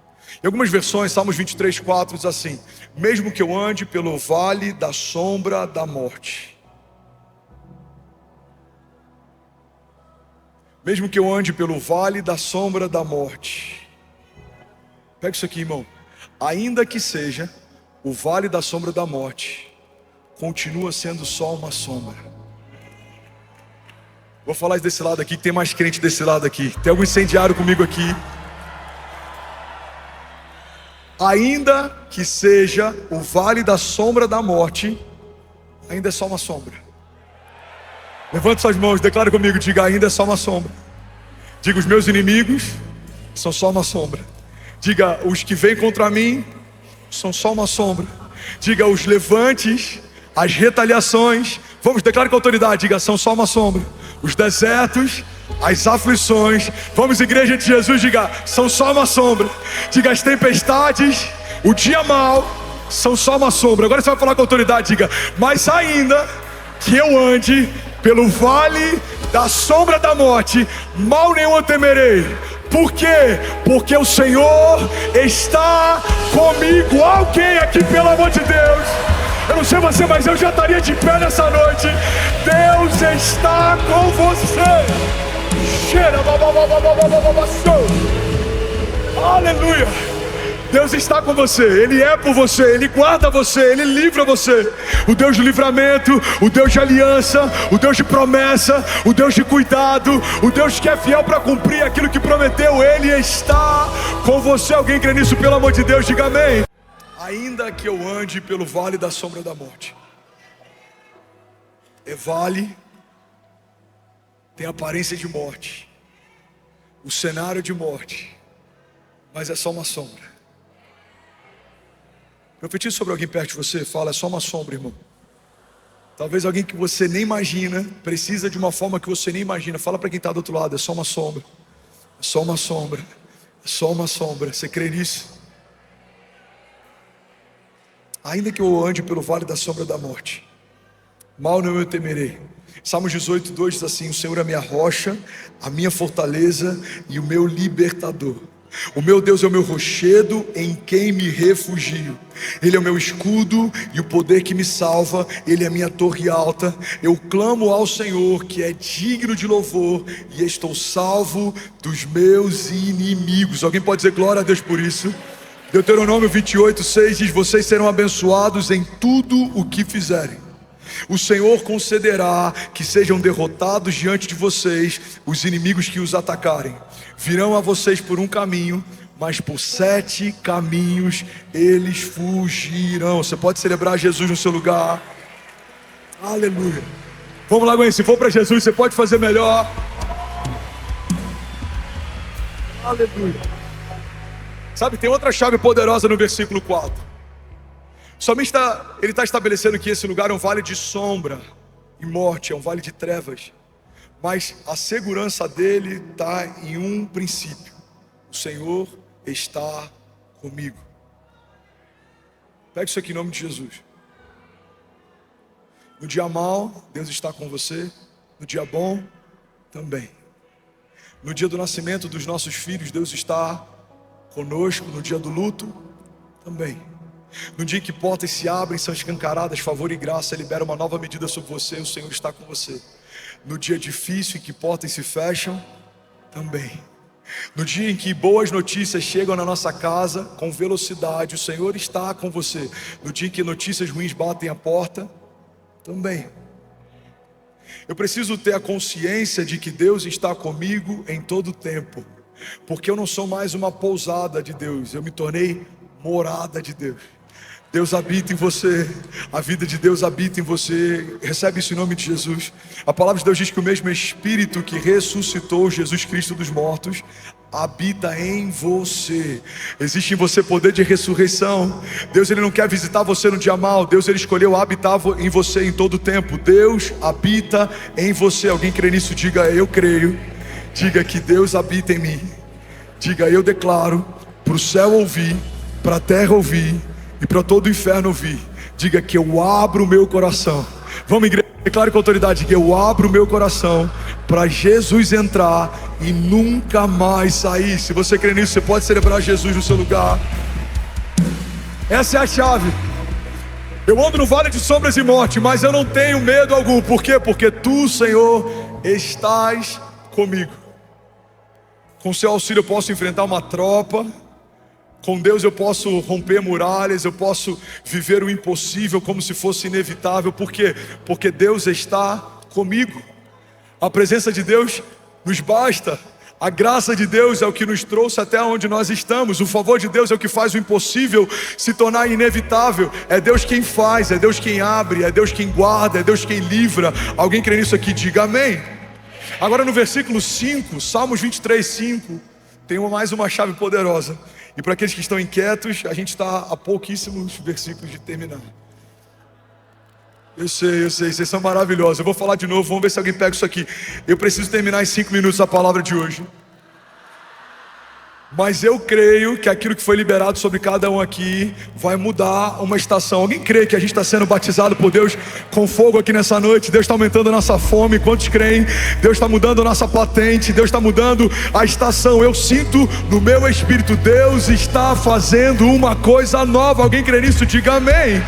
Em algumas versões, Salmos 23, 4 diz assim: mesmo que eu ande pelo vale da sombra da morte, mesmo que eu ande pelo vale da sombra da morte, pega isso aqui, irmão, ainda que seja o vale da sombra da morte, continua sendo só uma sombra. Vou falar isso desse lado aqui, que tem mais crente desse lado aqui. Tem algum incendiário comigo aqui? Ainda que seja o vale da sombra da morte, ainda é só uma sombra. Levante suas mãos, declare comigo, diga: ainda é só uma sombra. Diga: os meus inimigos são só uma sombra. Diga: os que vêm contra mim são só uma sombra. Diga: os levantes, as retaliações, vamos, declare com autoridade, diga: são só uma sombra. Os desertos, as aflições, vamos, igreja de Jesus, diga: são só uma sombra. Diga: as tempestades, o dia mau, são só uma sombra. Agora você vai falar com autoridade, diga: mas ainda que eu ande pelo vale da sombra da morte, mal nenhum eu temerei. Por quê? Porque o Senhor está comigo. Alguém aqui, pelo amor de Deus, eu não sei você, mas eu já estaria de pé nessa noite. Deus está com você. Aleluia. Deus está com você, Ele é por você, Ele guarda você, Ele livra você. O Deus do livramento, o Deus de aliança, o Deus de promessa, o Deus de cuidado, o Deus que é fiel para cumprir aquilo que prometeu, Ele está com você. Alguém crê nisso, pelo amor de Deus, diga amém. Ainda que eu ande pelo vale da sombra da morte. É vale, tem aparência de morte, o cenário de morte, mas é só uma sombra. Profetize sobre alguém perto de você, fala, é só uma sombra, irmão. Talvez alguém que você nem imagina, precisa de uma forma que você nem imagina. Fala para quem está do outro lado, é só uma sombra. É só uma sombra, é só uma sombra. Você crê nisso? Ainda que eu ande pelo vale da sombra da morte, mal não eu temerei. Salmos 18:2 diz assim: o Senhor é a minha rocha, a minha fortaleza e o meu libertador. O meu Deus é o meu rochedo em quem me refugio. Ele é o meu escudo e o poder que me salva. Ele é a minha torre alta. Eu clamo ao Senhor, que é digno de louvor, e estou salvo dos meus inimigos. Alguém pode dizer glória a Deus por isso? Deuteronômio 28:6 diz: vocês serão abençoados em tudo o que fizerem. O Senhor concederá que sejam derrotados diante de vocês os inimigos que os atacarem. Virão a vocês por um caminho, mas por 7 caminhos eles fugirão. Você pode celebrar Jesus no seu lugar. Aleluia. Vamos lá, Gwen, se for para Jesus, você pode fazer melhor. Aleluia. Sabe, tem outra chave poderosa no versículo 4. Somente ele está estabelecendo que esse lugar é um vale de sombra e morte, é um vale de trevas. Mas a segurança dele está em um princípio: o Senhor está comigo. Pega isso aqui em nome de Jesus. No dia mau, Deus está com você. No dia bom, também. No dia do nascimento dos nossos filhos, Deus está conosco. No dia do luto, também. No dia em que portas se abrem, são escancaradas, favor e graça libera uma nova medida sobre você, o Senhor está com você. No dia difícil em que portas se fecham, também. No dia em que boas notícias chegam na nossa casa com velocidade, o Senhor está com você. No dia em que notícias ruins batem a porta, também. Eu preciso ter a consciência de que Deus está comigo em todo o tempo, porque eu não sou mais uma pousada de Deus, eu me tornei morada de Deus. Deus habita em você, a vida de Deus habita em você. Recebe isso em nome de Jesus. A palavra de Deus diz que o mesmo Espírito que ressuscitou Jesus Cristo dos mortos habita em você. Existe em você poder de ressurreição. Deus, ele não quer visitar você no dia mau. Deus, ele escolheu habitar em você em todo o tempo. Deus habita em você. Alguém crê nisso? Diga, eu creio. Diga que Deus habita em mim. Diga, eu declaro para o céu ouvir, para a terra ouvir e para todo o inferno ouvir. Diga que eu abro o meu coração. Vamos, igreja, declare com autoridade que eu abro o meu coração para Jesus entrar e nunca mais sair. Se você crê nisso, você pode celebrar Jesus no seu lugar. Essa é a chave. Eu ando no vale de sombras e morte, mas eu não tenho medo algum. Por quê? Porque tu, Senhor, estás comigo. Com seu auxílio eu posso enfrentar uma tropa. Com Deus eu posso romper muralhas, eu posso viver o impossível como se fosse inevitável. Por quê? Porque Deus está comigo. A presença de Deus nos basta. A graça de Deus é o que nos trouxe até onde nós estamos. O favor de Deus é o que faz o impossível se tornar inevitável. É Deus quem faz, é Deus quem abre, é Deus quem guarda, é Deus quem livra. Alguém crê nisso aqui? Diga amém. Agora no versículo 5, Salmos 23:5, tem mais uma chave poderosa. E para aqueles que estão inquietos, a gente está a pouquíssimos versículos de terminar. Eu sei, vocês são maravilhosos. Eu vou falar de novo, vamos ver se alguém pega isso aqui. Eu preciso terminar em 5 minutos a palavra de hoje. Mas eu creio que aquilo que foi liberado sobre cada um aqui vai mudar uma estação. Alguém crê que a gente está sendo batizado por Deus com fogo aqui nessa noite? Deus está aumentando a nossa fome. Quantos creem? Deus está mudando a nossa patente. Deus está mudando a estação. Eu sinto no meu espírito, Deus está fazendo uma coisa nova. Alguém crê nisso? Diga amém.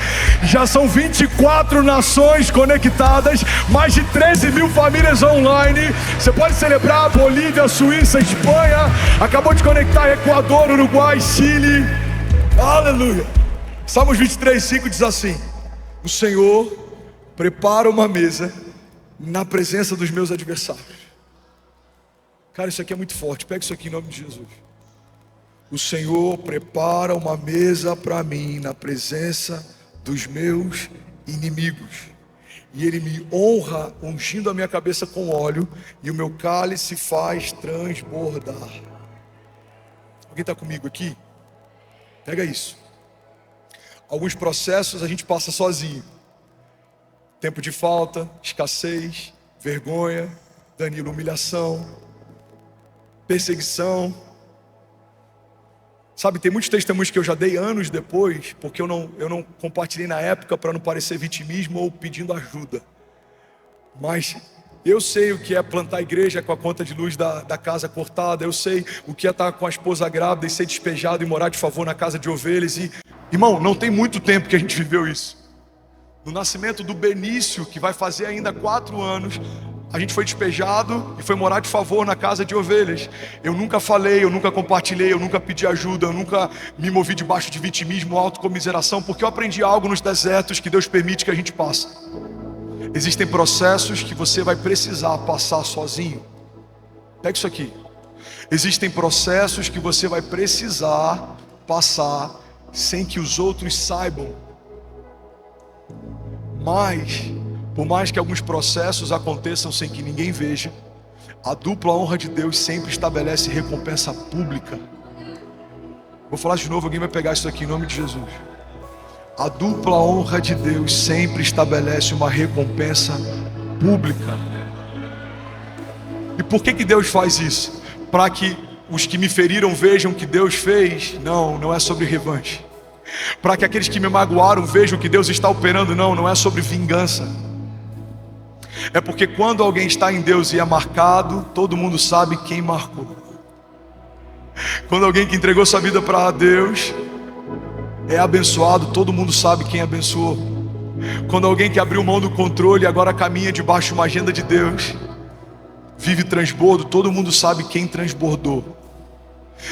Já são 24 nações conectadas, mais de 13 mil famílias online. Você pode celebrar Bolívia, Suíça, Espanha. Acabou de conectar Equador, Uruguai, Chile. Aleluia. Salmos 23:5 diz assim: o Senhor prepara uma mesa na presença dos meus adversários. Cara, isso aqui é muito forte. Pega isso aqui em nome de Jesus. O Senhor prepara uma mesa para mim na presença dos meus inimigos. E Ele me honra ungindo a minha cabeça com óleo, e o meu cálice faz transbordar. Alguém está comigo aqui? Pega isso. Alguns processos a gente passa sozinho. Tempo de falta, escassez, vergonha, Danilo, humilhação, perseguição. Sabe, tem muitos testemunhos que eu já dei anos depois, porque eu não compartilhei na época para não parecer vitimismo ou pedindo ajuda. Mas eu sei o que é plantar igreja com a conta de luz da casa cortada. Eu sei o que é estar com a esposa grávida e ser despejado e morar de favor na casa de ovelhas. E, irmão, não tem muito tempo que a gente viveu isso. No nascimento do Benício, que vai fazer ainda 4 anos, a gente foi despejado e foi morar de favor na casa de ovelhas. Eu nunca falei, eu nunca compartilhei, eu nunca pedi ajuda, eu nunca me movi debaixo de vitimismo, autocomiseração, porque eu aprendi algo nos desertos que Deus permite que a gente passe. Existem processos que você vai precisar passar sozinho. Pega isso aqui. Existem processos que você vai precisar passar sem que os outros saibam. Mas, por mais que alguns processos aconteçam sem que ninguém veja, a dupla honra de Deus sempre estabelece recompensa pública. Vou falar de novo, alguém vai pegar isso aqui em nome de Jesus. A dupla honra de Deus sempre estabelece uma recompensa pública. E por que Deus faz isso? Para que os que me feriram vejam o que Deus fez? Não é sobre revanche. Para que aqueles que me magoaram vejam que Deus está operando? Não é sobre vingança. É porque quando alguém está em Deus e é marcado, todo mundo sabe quem marcou. Quando alguém que entregou sua vida para Deus é abençoado, todo mundo sabe quem abençoou. Quando alguém que abriu mão do controle e agora caminha debaixo de uma agenda de Deus, vive transbordo, todo mundo sabe quem transbordou.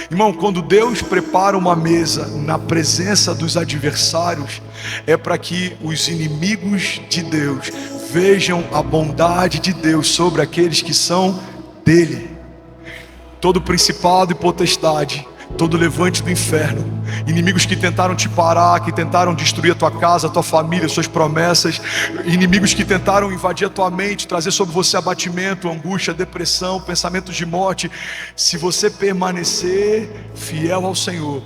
Irmão, quando Deus prepara uma mesa na presença dos adversários, é para que os inimigos de Deus vejam a bondade de Deus sobre aqueles que são dele. Todo principado e potestade, todo levante do inferno, inimigos que tentaram te parar, que tentaram destruir a tua casa, a tua família, suas promessas, inimigos que tentaram invadir a tua mente, trazer sobre você abatimento, angústia, depressão, pensamentos de morte. Se você permanecer fiel ao Senhor,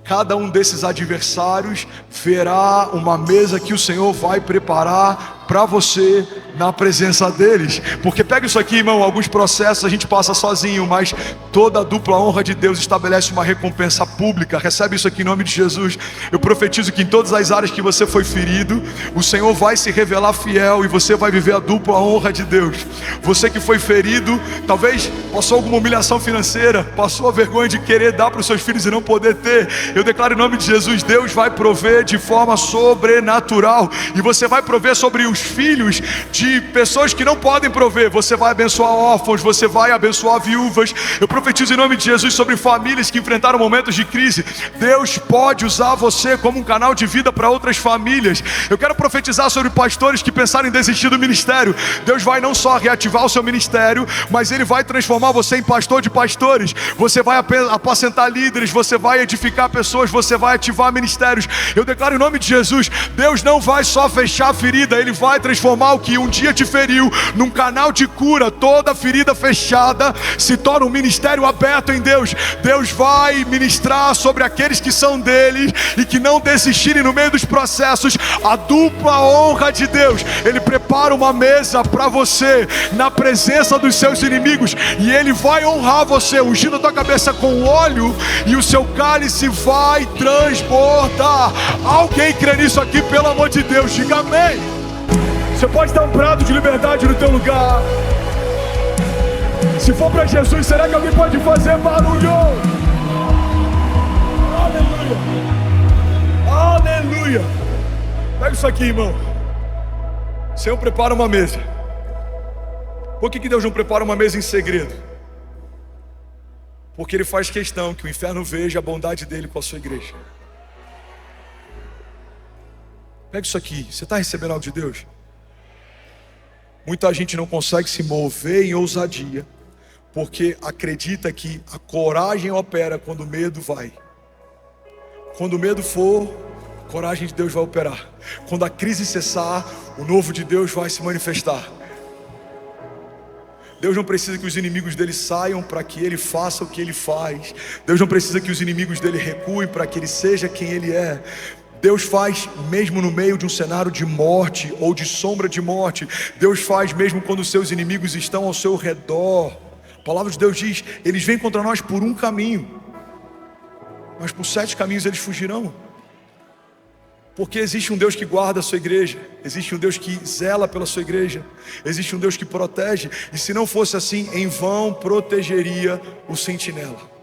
cada um desses adversários verá uma mesa que o Senhor vai preparar para você na presença deles. Porque pega isso aqui, irmão, alguns processos a gente passa sozinho, mas toda a dupla honra de Deus estabelece uma recompensa pública. Recebe isso aqui em nome de Jesus. Eu profetizo que em todas as áreas que você foi ferido, o Senhor vai se revelar fiel e você vai viver a dupla honra de Deus. Você que foi ferido, talvez passou alguma humilhação financeira, passou a vergonha de querer dar para os seus filhos e não poder ter. Eu declaro em nome de Jesus, Deus vai prover de forma sobrenatural, e você vai prover sobre os filhos de pessoas que não podem prover. Você vai abençoar órfãos, você vai abençoar viúvas. Eu profetizo em nome de Jesus sobre famílias que enfrentaram momentos de crise. Deus pode usar você como um canal de vida para outras famílias. Eu quero profetizar sobre pastores que pensaram em desistir do ministério. Deus vai não só reativar o seu ministério, mas Ele vai transformar você em pastor de pastores. Você vai apacentar líderes, você vai edificar pessoas, você vai ativar ministérios. Eu declaro em nome de Jesus, Deus não vai só fechar a ferida, Ele vai transformar o que um dia te feriu num canal de cura. Toda ferida fechada se torna um ministério aberto em Deus. Deus vai ministrar sobre aqueles que são dele e que não desistirem no meio dos processos. A dupla honra de Deus. Ele prepara uma mesa para você na presença dos seus inimigos, e Ele vai honrar você, ungindo a tua cabeça com óleo, e o seu cálice vai transbordar. Alguém crê nisso aqui, pelo amor de Deus, diga amém. Você pode dar um brado de liberdade no teu lugar. Se for para Jesus, será que alguém pode fazer barulho? Aleluia. Aleluia. Pega isso aqui, irmão. O Senhor prepara uma mesa. Por que Deus não prepara uma mesa em segredo? Porque Ele faz questão que o inferno veja a bondade dele com a sua igreja. Pega isso aqui, você está recebendo algo de Deus? Muita gente não consegue se mover em ousadia, porque acredita que a coragem opera quando o medo vai. Quando o medo for, a coragem de Deus vai operar. Quando a crise cessar, o novo de Deus vai se manifestar. Deus não precisa que os inimigos dele saiam para que ele faça o que ele faz. Deus não precisa que os inimigos dele recuem para que ele seja quem ele é. Deus faz mesmo no meio de um cenário de morte ou de sombra de morte. Deus faz mesmo quando os seus inimigos estão ao seu redor. A palavra de Deus diz: eles vêm contra nós por um caminho, mas por 7 caminhos eles fugirão. Porque existe um Deus que guarda a sua igreja, existe um Deus que zela pela sua igreja, existe um Deus que protege. E se não fosse assim, em vão protegeria o sentinela.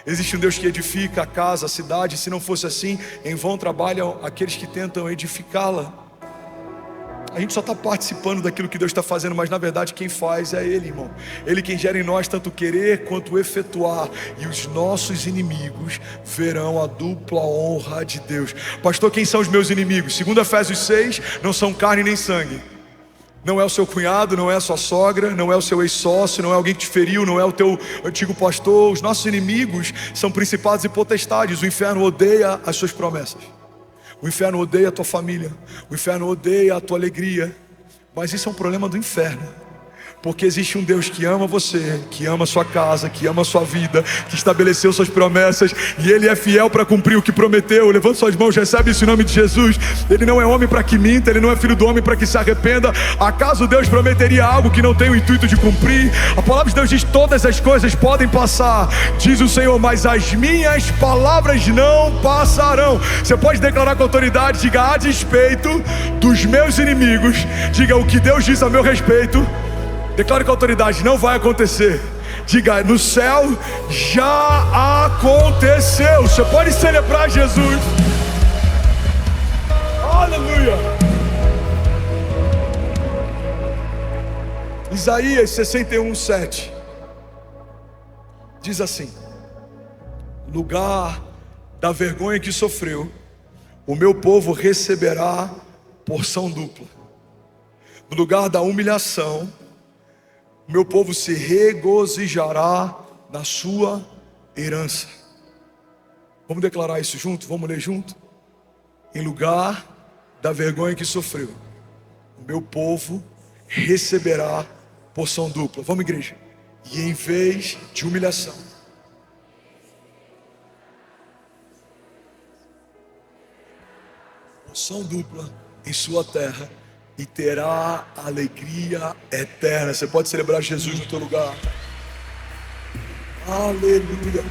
Existe um Deus que edifica a casa, a cidade. E se não fosse assim, em vão trabalham aqueles que tentam edificá-la. A gente só está participando daquilo que Deus está fazendo, mas na verdade quem faz é Ele, irmão. Ele quem gera em nós tanto querer quanto efetuar. E os nossos inimigos verão a dupla honra de Deus. Pastor, quem são os meus inimigos? Segundo Efésios 6, não são carne nem sangue. Não é o seu cunhado, não é a sua sogra, não é o seu ex-sócio, não é alguém que te feriu, não é o teu antigo pastor. Os nossos inimigos são principados e potestades. O inferno odeia as suas promessas. O inferno odeia a tua família, o inferno odeia a tua alegria, mas isso é um problema do inferno, porque existe um Deus que ama você, que ama a sua casa, que ama a sua vida, que estabeleceu suas promessas, e Ele é fiel para cumprir o que prometeu. Levanta suas mãos, recebe isso em nome de Jesus. Ele não é homem para que minta, Ele não é filho do homem para que se arrependa. Acaso Deus prometeria algo que não tem o intuito de cumprir? A palavra de Deus diz: todas as coisas podem passar, diz o Senhor, mas as minhas palavras não passarão. Você pode declarar com autoridade, diga: a despeito dos meus inimigos, diga: o que Deus diz a meu respeito, declare com autoridade, não vai acontecer. Diga: no céu já aconteceu. Você pode celebrar Jesus. Aleluia. Isaías 61:7 diz assim: no lugar da vergonha que sofreu, o meu povo receberá porção dupla. No lugar da humilhação, o meu povo se regozijará na sua herança. Vamos declarar isso junto? Vamos ler junto? Em lugar da vergonha que sofreu, o meu povo receberá porção dupla. Vamos, igreja? E em vez de humilhação, porção dupla em sua terra, e terá alegria eterna. Você pode celebrar Jesus no teu lugar. Aleluia.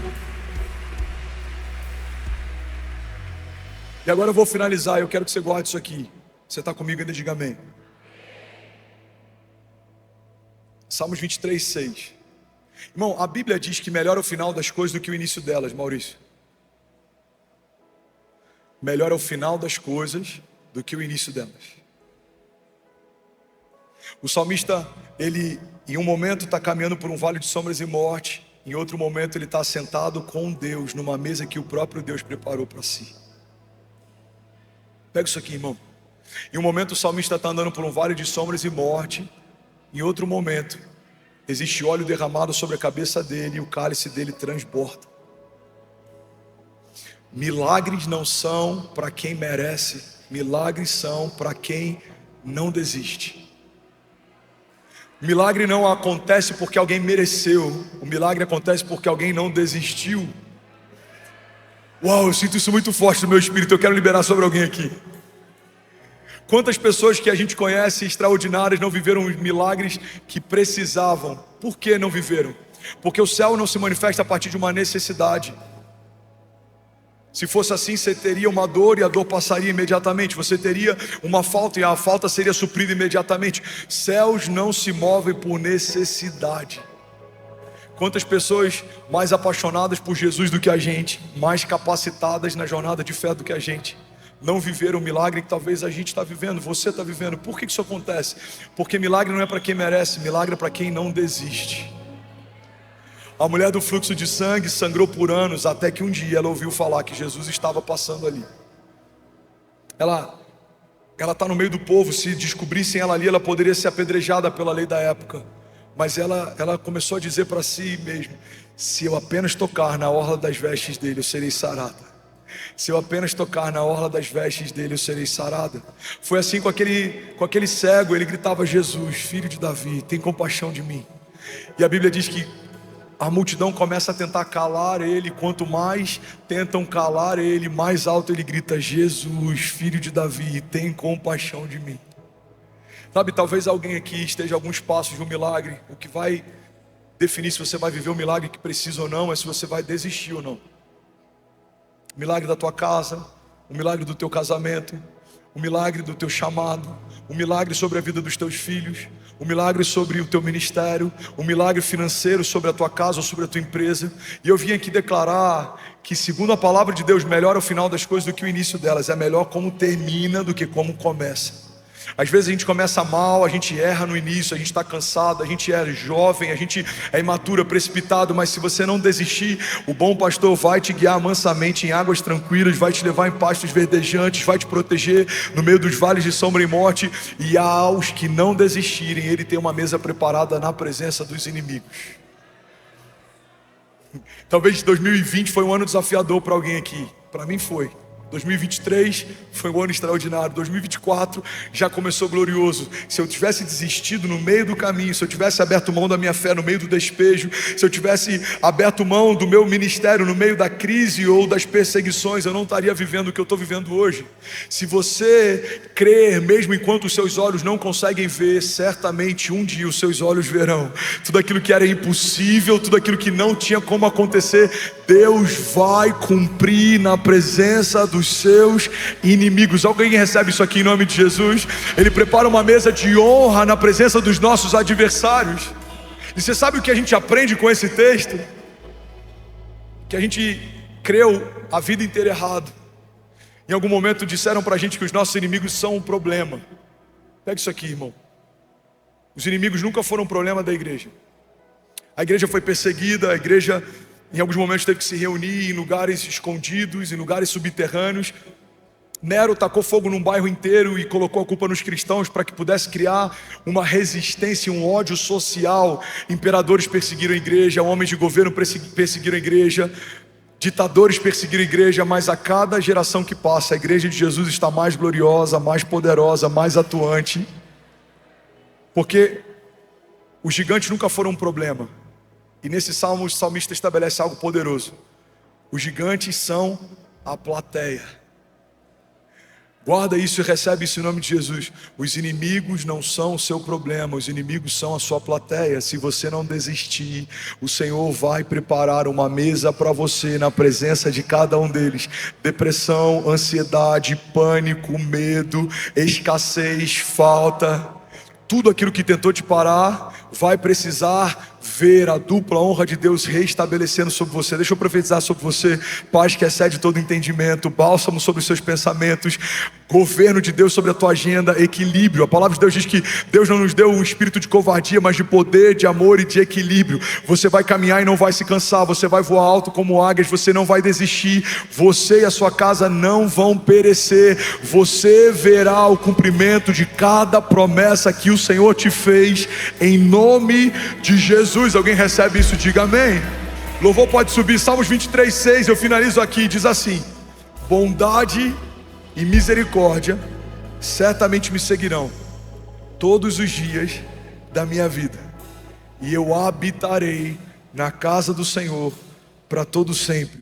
E agora eu vou finalizar. Eu quero que você guarde isso aqui. Você está comigo ainda? Diga amém. Salmos 23:6. Irmão, a Bíblia diz que melhor é o final das coisas do que o início delas, Maurício. Melhor é o final das coisas do que o início delas. O salmista, ele em um momento está caminhando por um vale de sombras e morte, em outro momento ele está sentado com Deus numa mesa que o próprio Deus preparou para si. Pega isso aqui, irmão. Em um momento o salmista está andando por um vale de sombras e morte, em outro momento existe óleo derramado sobre a cabeça dele e o cálice dele transborda. Milagres não são para quem merece, milagres são para quem não desiste. Milagre não acontece porque alguém mereceu, o milagre acontece porque alguém não desistiu. Uau, eu sinto isso muito forte no meu espírito, eu quero liberar sobre alguém aqui. Quantas pessoas que a gente conhece extraordinárias não viveram os milagres que precisavam? Por que não viveram? Porque o céu não se manifesta a partir de uma necessidade. Se fosse assim, você teria uma dor e a dor passaria imediatamente. Você teria uma falta e a falta seria suprida imediatamente. Céus não se movem por necessidade. Quantas pessoas mais apaixonadas por Jesus do que a gente, mais capacitadas na jornada de fé do que a gente, não viveram o milagre que talvez a gente está vivendo, você está vivendo. Por que isso acontece? Porque milagre não é para quem merece, milagre é para quem não desiste. A mulher do fluxo de sangue sangrou por anos, até que um dia ela ouviu falar que Jesus estava passando ali. Ela Ela está no meio do povo. Se descobrissem ela ali, ela poderia ser apedrejada pela lei da época. Mas ela começou a dizer para si mesma: se eu apenas tocar na orla das vestes dele, eu serei sarada. Se eu apenas tocar na orla das vestes dele, eu serei sarada. Foi assim com aquele cego. Ele gritava: Jesus, filho de Davi, tem compaixão de mim. E a Bíblia diz que a multidão começa a tentar calar ele. Quanto mais tentam calar ele, mais alto ele grita: Jesus, filho de Davi, tem compaixão de mim. Sabe, talvez alguém aqui esteja a alguns passos de um milagre. O que vai definir se você vai viver o milagre que precisa ou não é se você vai desistir ou não. O milagre da tua casa, o milagre do teu casamento, o milagre do teu chamado, o milagre sobre a vida dos teus filhos, o milagre sobre o teu ministério, o milagre financeiro sobre a tua casa ou sobre a tua empresa. E eu vim aqui declarar que, segundo a palavra de Deus, melhor é o final das coisas do que o início delas. É melhor como termina do que como começa. Às vezes a gente começa mal, a gente erra no início, a gente está cansado, a gente é jovem, a gente é imaturo, precipitado. Mas se você não desistir, o bom pastor vai te guiar mansamente em águas tranquilas, vai te levar em pastos verdejantes, vai te proteger no meio dos vales de sombra e morte. E aos que não desistirem, ele tem uma mesa preparada na presença dos inimigos. Talvez 2020 foi um ano desafiador para alguém aqui. Para mim foi. 2023 foi um ano extraordinário. 2024 já começou glorioso. Se eu tivesse desistido no meio do caminho, se eu tivesse aberto mão da minha fé no meio do despejo, se eu tivesse aberto mão do meu ministério no meio da crise ou das perseguições, eu não estaria vivendo o que eu estou vivendo hoje. Se você crer, mesmo enquanto os seus olhos não conseguem ver, certamente um dia os seus olhos verão. Tudo aquilo que era impossível, tudo aquilo que não tinha como acontecer, Deus vai cumprir na presença dos seus inimigos. Alguém recebe isso aqui em nome de Jesus? Ele prepara uma mesa de honra na presença dos nossos adversários. E você sabe o que a gente aprende com esse texto? Que a gente creu a vida inteira errado. Em algum momento disseram pra gente que os nossos inimigos são um problema. Pega isso aqui, irmão. Os inimigos nunca foram um problema da igreja. A igreja foi perseguida, a igreja em alguns momentos teve que se reunir em lugares escondidos, em lugares subterrâneos. Nero tacou fogo num bairro inteiro e colocou a culpa nos cristãos para que pudesse criar uma resistência, um ódio social. Imperadores perseguiram a igreja, homens de governo perseguiram a igreja, ditadores perseguiram a igreja, mas a cada geração que passa, a igreja de Jesus está mais gloriosa, mais poderosa, mais atuante, porque os gigantes nunca foram um problema. E nesse salmo o salmista estabelece algo poderoso: os gigantes são a plateia. Guarda isso e recebe isso em nome de Jesus. Os inimigos não são o seu problema, os inimigos são a sua plateia. Se você não desistir, o Senhor vai preparar uma mesa para você na presença de cada um deles. Depressão, ansiedade, pânico, medo, escassez, falta, tudo aquilo que tentou te parar vai precisar ver a dupla honra de Deus reestabelecendo sobre você. Deixa eu profetizar sobre você: paz que excede todo entendimento, bálsamo sobre os seus pensamentos, governo de Deus sobre a tua agenda, equilíbrio. A palavra de Deus diz que Deus não nos deu um espírito de covardia, mas de poder, de amor e de equilíbrio. Você vai caminhar e não vai se cansar, você vai voar alto como águias, você não vai desistir, você e a sua casa não vão perecer, você verá o cumprimento de cada promessa que o Senhor te fez, em nome de Jesus. Alguém recebe isso? Diga amém. Louvor pode subir. Salmos 23:6, eu finalizo aqui, diz assim: bondade e misericórdia certamente me seguirão todos os dias da minha vida, e eu habitarei na casa do Senhor para todo sempre.